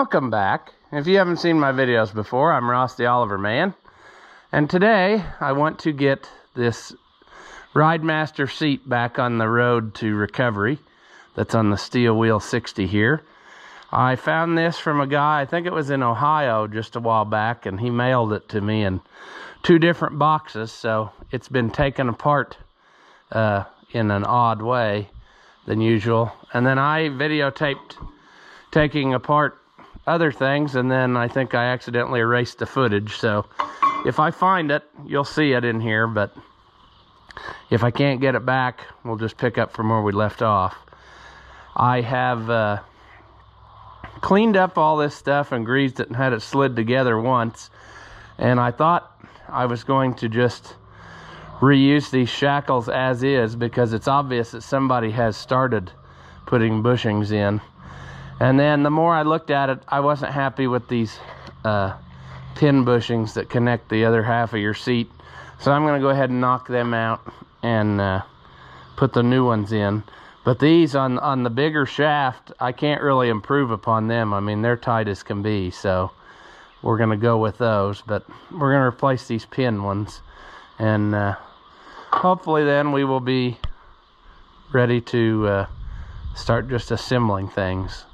Welcome back. If you haven't seen my videos before, I'm Ross the Oliver Man. And today I want to get this Ridemaster seat back on the road to recovery that's on the Steel Wheel 60 here. I found this from a guy, I think it was in Ohio just a while back, and he mailed it to me in 2 different boxes, so it's been taken apart in an odd way than usual. And then I videotaped taking apart other things, and then I think I accidentally erased the footage, so if I find it, you'll see it in here, but if I can't get it back, we'll just pick up from where we left off. I have cleaned up all this stuff and greased it and had it slid together once, and I thought I was going to just reuse these shackles as is, because it's obvious that somebody has started putting bushings in. And then the more I looked at it, I wasn't happy with these pin bushings that connect the other half of your seat. So I'm going to go ahead and knock them out and put the new ones in. But these on the bigger shaft, I can't really improve upon them. I mean, they're tight as can be, so we're going to go with those. But we're going to replace these pin ones. And hopefully then we will be ready to start just assembling things.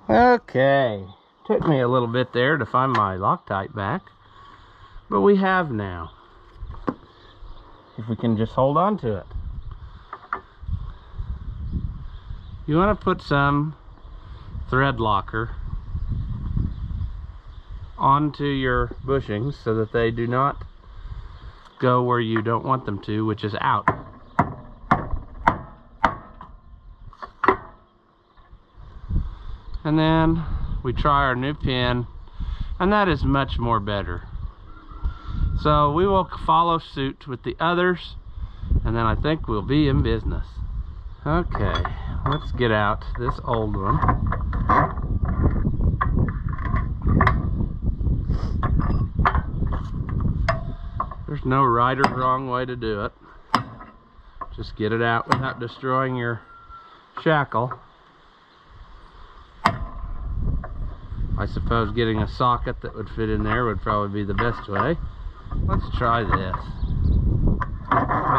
Okay, took me a little bit there to find my Loctite back, but we have now. If we can just hold on to it. You want to put some thread locker onto your bushings so that they do not go where you don't want them to, which is out. And then we try our new pin, and that is much more better. So we will follow suit with the others, and then I think we'll be in business. Okay, let's get out this old one. There's no right or wrong way to do it. Just get it out without destroying your shackle. I suppose getting a socket that would fit in there would probably be the best way. Let's try this.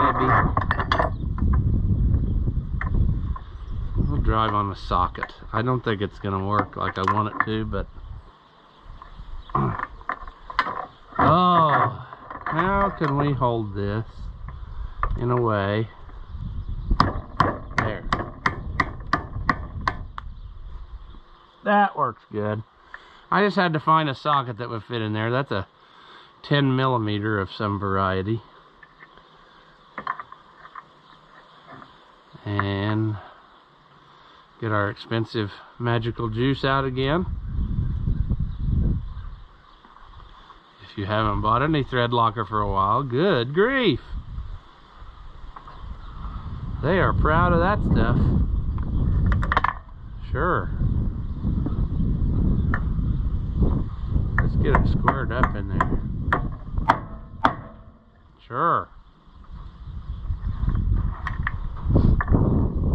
Maybe. We'll drive on a socket. I don't think it's going to work like I want it to, but... Oh, how can we hold this in a way? There. That works good. I just had to find a socket that would fit in there. That's a 10 millimeter of some variety. And get our expensive magical juice out again. If you haven't bought any thread locker for a while, good grief. They are proud of that stuff. Sure. Let's get it squared up in there. Sure.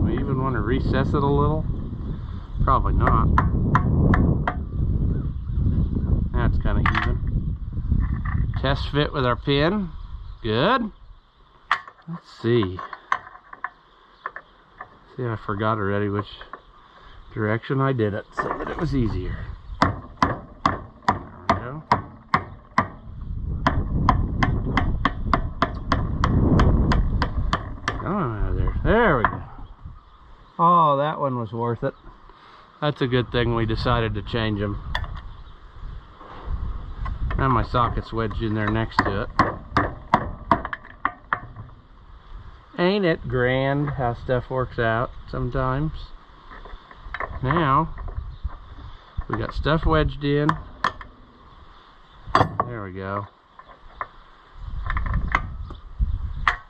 We even want to recess it a little? Probably not. That's kind of even. Test fit with our pin. Good. Let's see. See, I forgot already which direction I did it so that it was easier. There we go. Oh, that one was worth it. That's a good thing we decided to change them. Now my socket's wedged in there next to it. Ain't it grand how stuff works out sometimes? Now, we got stuff wedged in. There we go.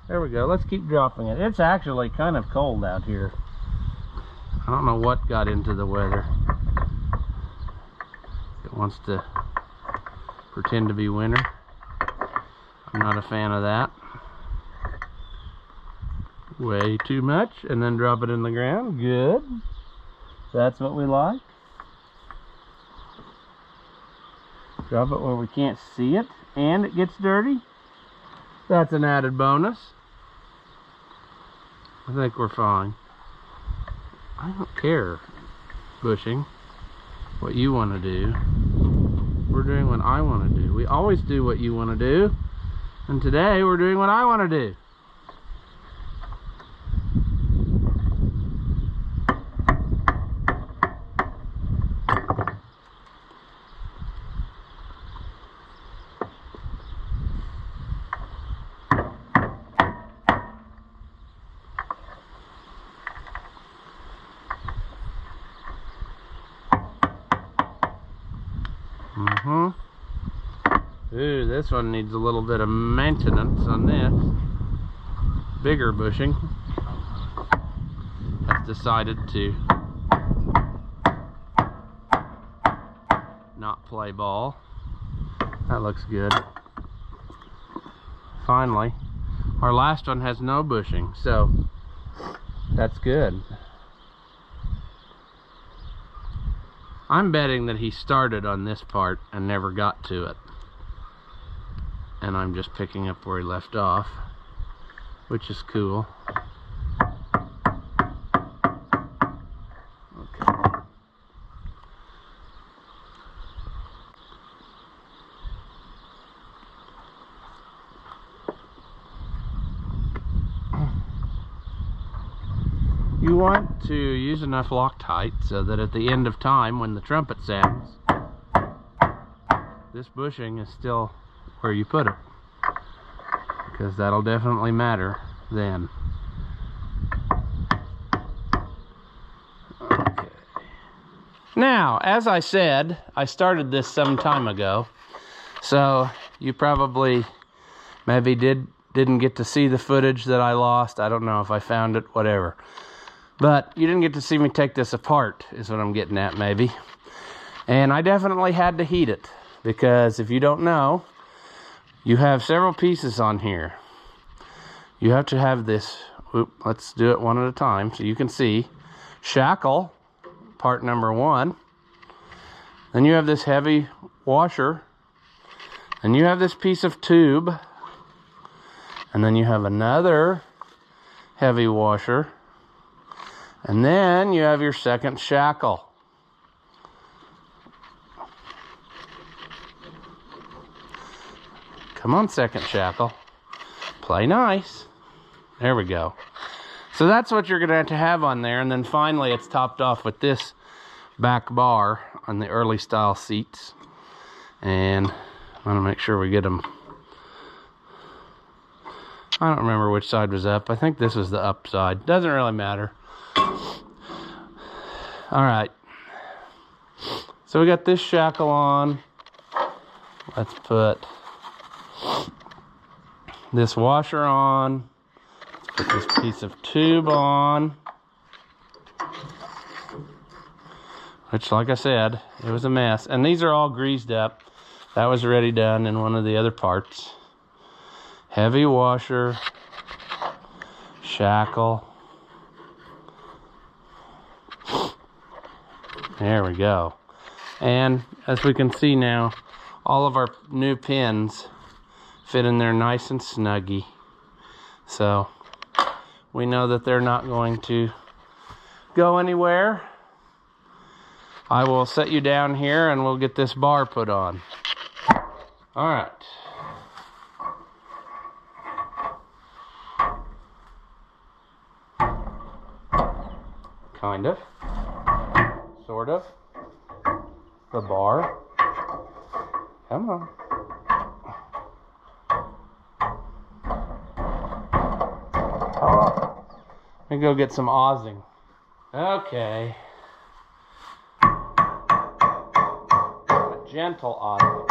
There we go. Let's keep dropping it. It's actually kind of cold out here. I don't know what got into the weather. It wants to pretend to be winter. I'm not a fan of that. Way too much, and then drop it in the ground. Good. That's what we like. Drop it where we can't see it, and it gets dirty. That's an added bonus. I think we're fine. I don't care, bushing, what you want to do. We're doing what I want to do. We always do what you want to do, and today we're doing what I want to do. Ooh, this one needs a little bit of maintenance on this. Bigger bushing has decided to not play ball. That looks good. Finally, our last one has no bushing, so that's good. I'm betting that he started on this part and never got to it. And I'm just picking up where he left off, which is cool. Okay. You want to use enough Loctite so that at the end of time, when the trumpet sounds, this bushing is still where you put it, because that'll definitely matter then. Okay. Now, as I said, I started this some time ago, so you probably maybe didn't get to see the footage that I lost. I don't know if I found it, whatever. But you didn't get to see me take this apart, is what I'm getting at, maybe. And I definitely had to heat it, because if you don't know, you have several pieces on here. You have to have this, let's do it one at a time so you can see. Shackle, part number 1. Then you have this heavy washer. Then you have this piece of tube. And then you have another heavy washer. And then you have your second shackle. Come on, second shackle. Play nice. There we go. So that's what you're going to have on there. And then finally it's topped off with this back bar on the early style seats. And I want to make sure we get them. I don't remember which side was up. I think this was the up side. Doesn't really matter. Alright. So we got this shackle on. Let's put this washer on. Put this piece of tube on. Which, like I said, it was a mess. And these are all greased up. That was already done in one of the other parts. Heavy washer. Shackle. There we go. And as we can see now, all of our new pins fit in there nice and snuggy. So we know that they're not going to go anywhere. I will set you down here and we'll get this bar put on. All right. Kind of. Sort of. The bar. Come on. Oh. Let me go get some ozzing. Okay. A gentle ozzing.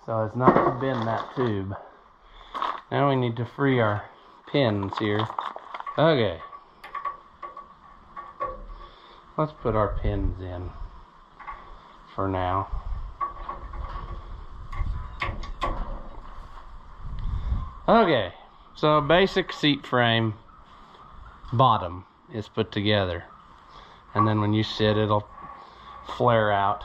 So as not to bend that tube. Now we need to free our pins here. Okay. Let's put our pins in for now. Okay, So basic seat frame bottom is put together. And then when you sit, it'll flare out.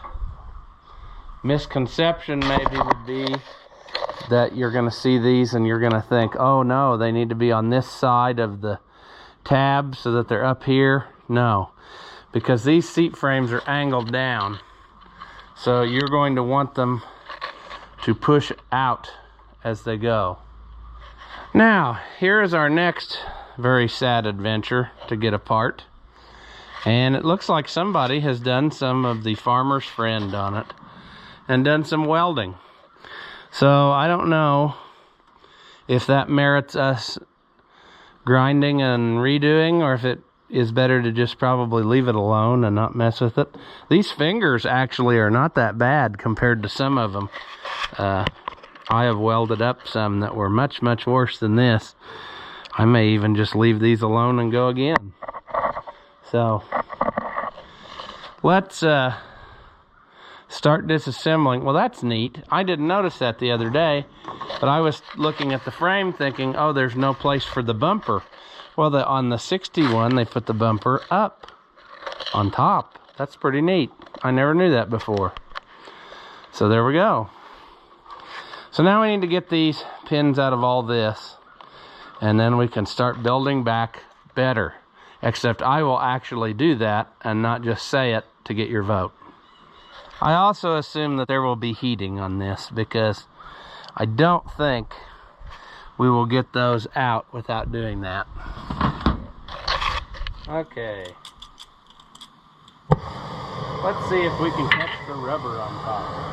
Misconception maybe would be that you're going to see these and you're going to think, oh no, they need to be on this side of the tab so that they're up here. No, because these seat frames are angled down. So you're going to want them to push out as they go. Now, here is our next very sad adventure to get apart. And it looks like somebody has done some of the farmer's friend on it and done some welding. So I don't know if that merits us grinding and redoing, or if it is better to just probably leave it alone and not mess with it. These fingers actually are not that bad compared to some of them. I have welded up some that were much, much worse than this. I may even just leave these alone and go again. So let's start disassembling. Well, that's neat. I didn't notice that the other day, but I was looking at the frame thinking, oh, there's no place for the bumper. Well, on the 61, they put the bumper up on top. That's pretty neat. I never knew that before. So there we go. So now we need to get these pins out of all this, and then we can start building back better. Except I will actually do that and not just say it to get your vote. I also assume that there will be heating on this, because I don't think we will get those out without doing that. Okay. Let's see if we can catch the rubber on top.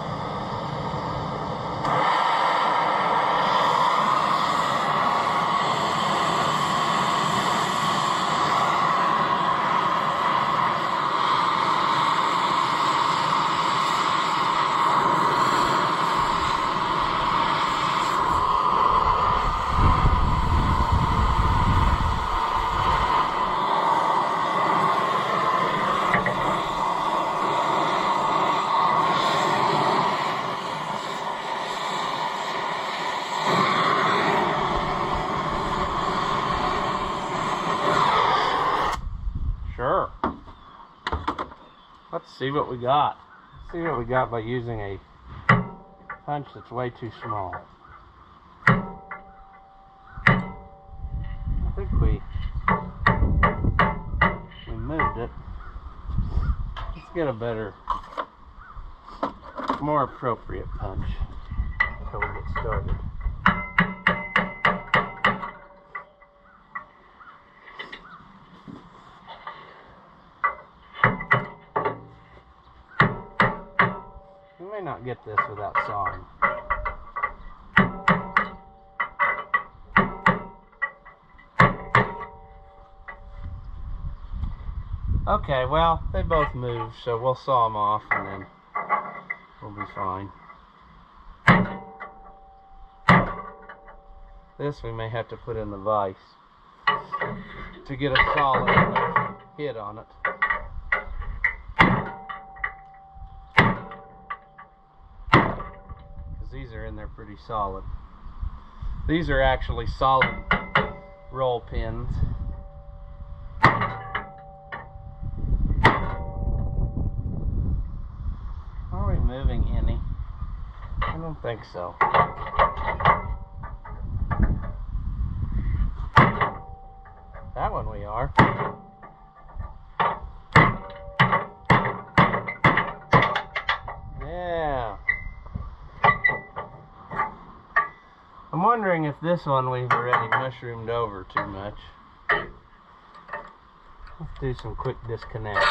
Sure. Let's see what we got. Let's see what we got by using a punch that's way too small. I think we moved it. Let's get a better, more appropriate punch until we get started. We may not get this without sawing. Okay, well, they both move, so we'll saw them off and then we'll be fine. This we may have to put in the vise to get a solid hit on it. Because these are in there pretty solid. These are actually solid roll pins. Are we moving any? I don't think so. That one we are. Yeah. I'm wondering if this one we've already mushroomed over too much. Let's do some quick disconnect.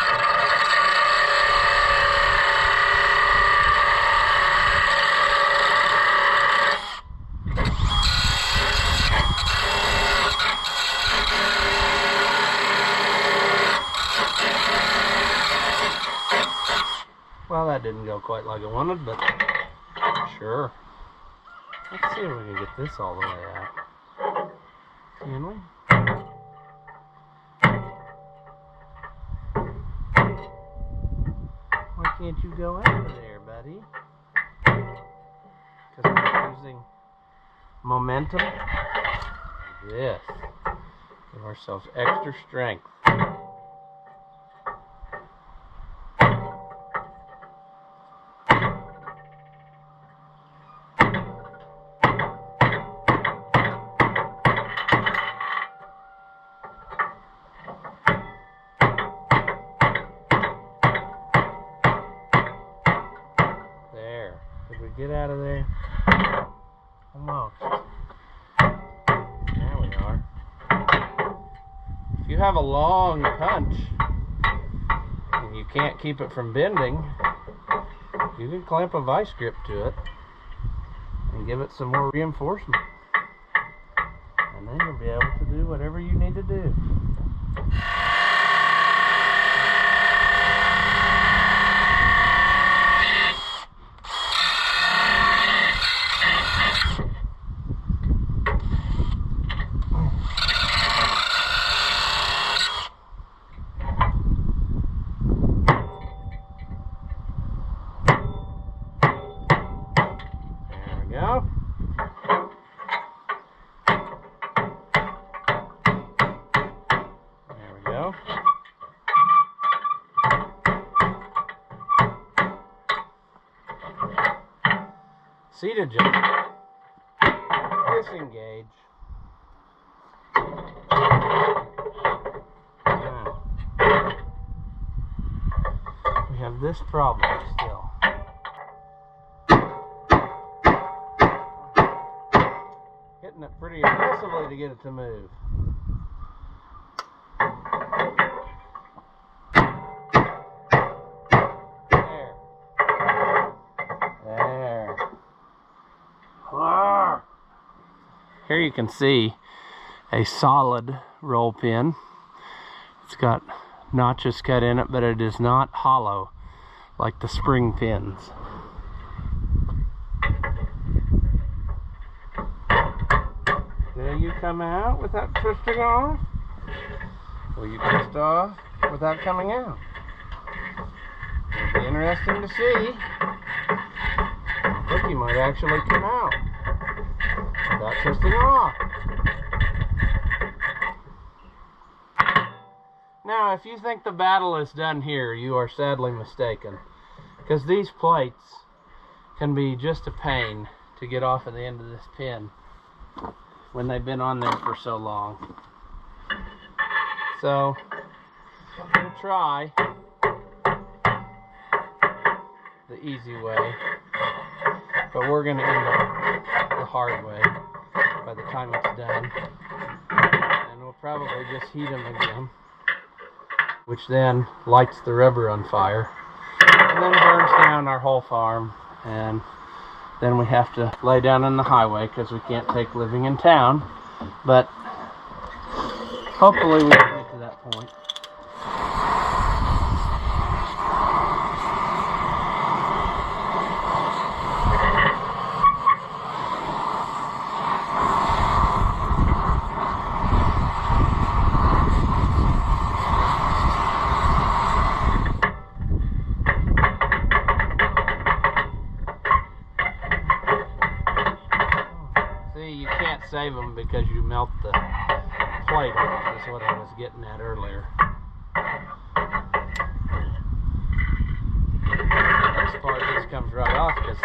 Well, that didn't go quite like I wanted, but sure. Let's see if we can get this all the way out. Can we? Why can't you go over there, buddy? Because I'm using momentum. There this. Give ourselves extra strength. There. Did we get out of there? Almost. There we are. If you have a long punch and you can't keep it from bending, you can clamp a vice grip to it and give it some more reinforcement. And then you'll be able to do whatever you need to do. Go. There we go. Seat adjustment. Disengage. Now, we have this problem still. Hitting it pretty aggressively to get it to move. There. There. Here you can see a solid roll pin. It's got notches cut in it, but it is not hollow like the spring pins. Will you come out without twisting off? Will you twist off without coming out? It'll be interesting to see. I think you might actually come out without twisting off. Now, if you think the battle is done here, you are sadly mistaken, because these plates can be just a pain to get off of the end of this pin when they've been on there for so long. So, we'll try the easy way, but we're going to end up the hard way by the time it's done. And we'll probably just heat them again, which then lights the rubber on fire, and then burns down our whole farm, and then we have to lay down on the highway because we can't take living in town. But hopefully we can get to that point. You can't save them because you melt the plate off, is what I was getting at earlier. This part just comes right off because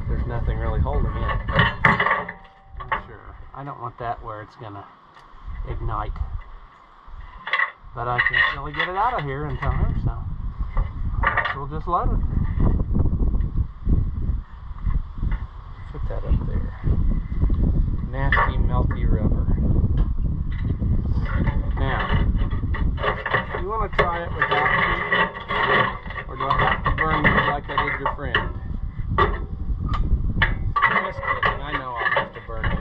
there's nothing really holding it. I'm sure. I don't want that where it's going to ignite. But I can't really get it out of here in time, so I guess we'll just load it. Put that up there. Nasty, melty rubber. Now, do you want to try it without me? Or do I have to burn you like I did your friend? Just kidding, I know I'll have to burn you.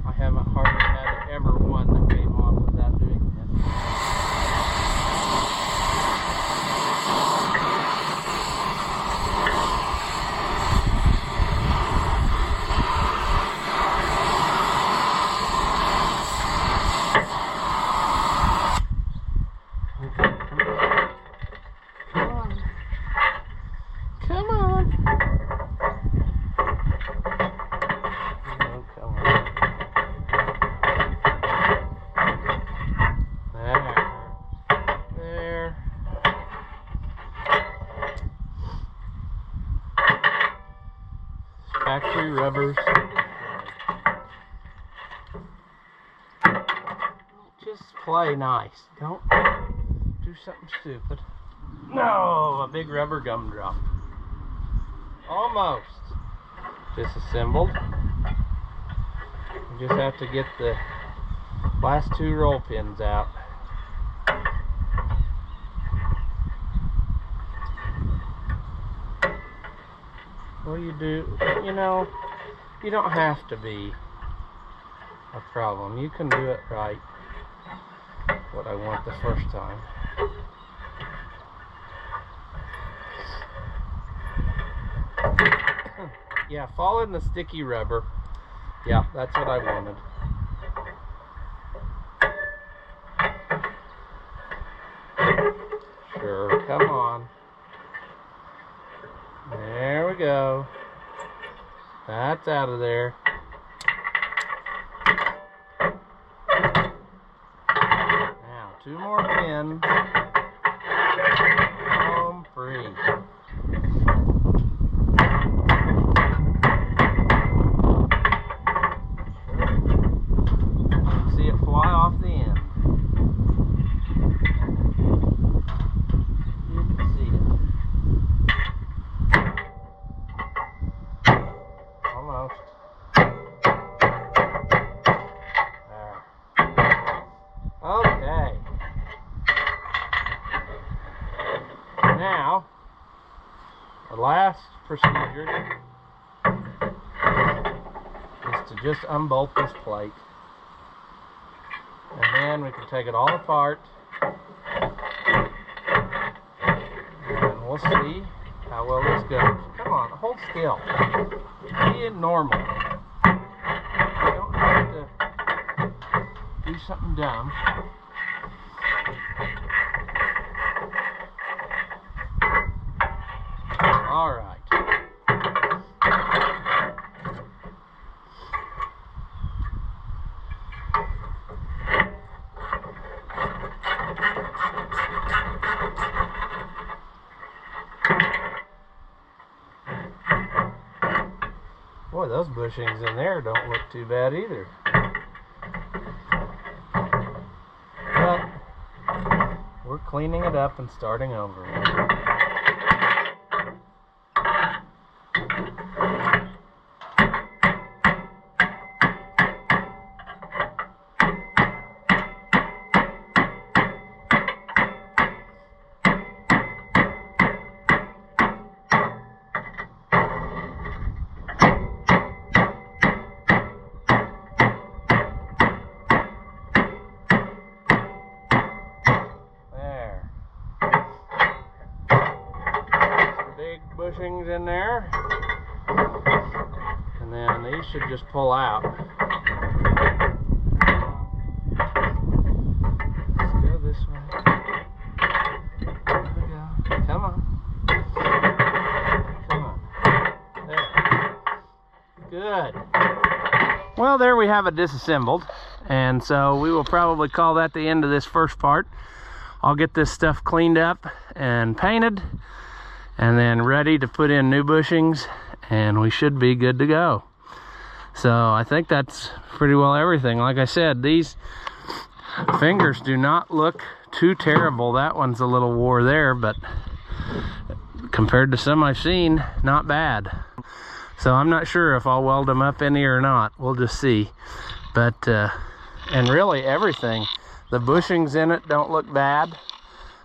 I haven't hardly had ever one that came off without doing this. rubbers. Just play nice. Don't do something stupid. No, a big rubber gumdrop. Almost. Disassembled. You just have to get the last 2 roll pins out. Well, you do, you know, you don't have to be a problem. You can do it right, what I want the first time. Yeah, fall in the sticky rubber. Yeah, that's what I wanted. Sure, come on. There we go. That's out of there. Now, 2 more pins. Home free. See it fly off the end. You can see it. Almost. There. Okay. Now, the last procedure is to just unbolt this plate. And then we can take it all apart. And we'll see how well this goes. Come on, hold still. Be normal. You don't have to do something dumb. All right. Boy, those bushings in there don't look too bad either. But we're cleaning it up and starting over. Bushings in there, and then these should just pull out. Let's go this way. There we go. Come on. Come on. There. Good. Well, there we have it disassembled, and so we will probably call that the end of this first part. I'll get this stuff cleaned up and painted, and then ready to put in new bushings, and we should be good to go. So I think that's pretty well everything. Like I said, these fingers do not look too terrible. That one's a little wore there, but compared to some I've seen, not bad. So I'm not sure if I'll weld them up any or not. We'll just see. But and really everything, the bushings in it don't look bad.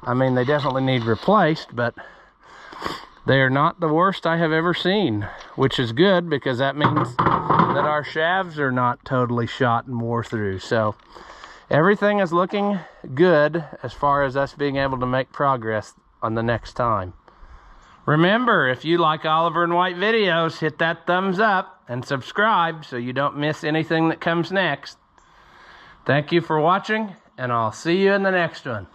I mean, they definitely need replaced, but they are not the worst I have ever seen, which is good because that means that our shafts are not totally shot and wore through. So everything is looking good as far as us being able to make progress on the next time. Remember, if you like Oliver and White videos, hit that thumbs up and subscribe so you don't miss anything that comes next. Thank you for watching, and I'll see you in the next one.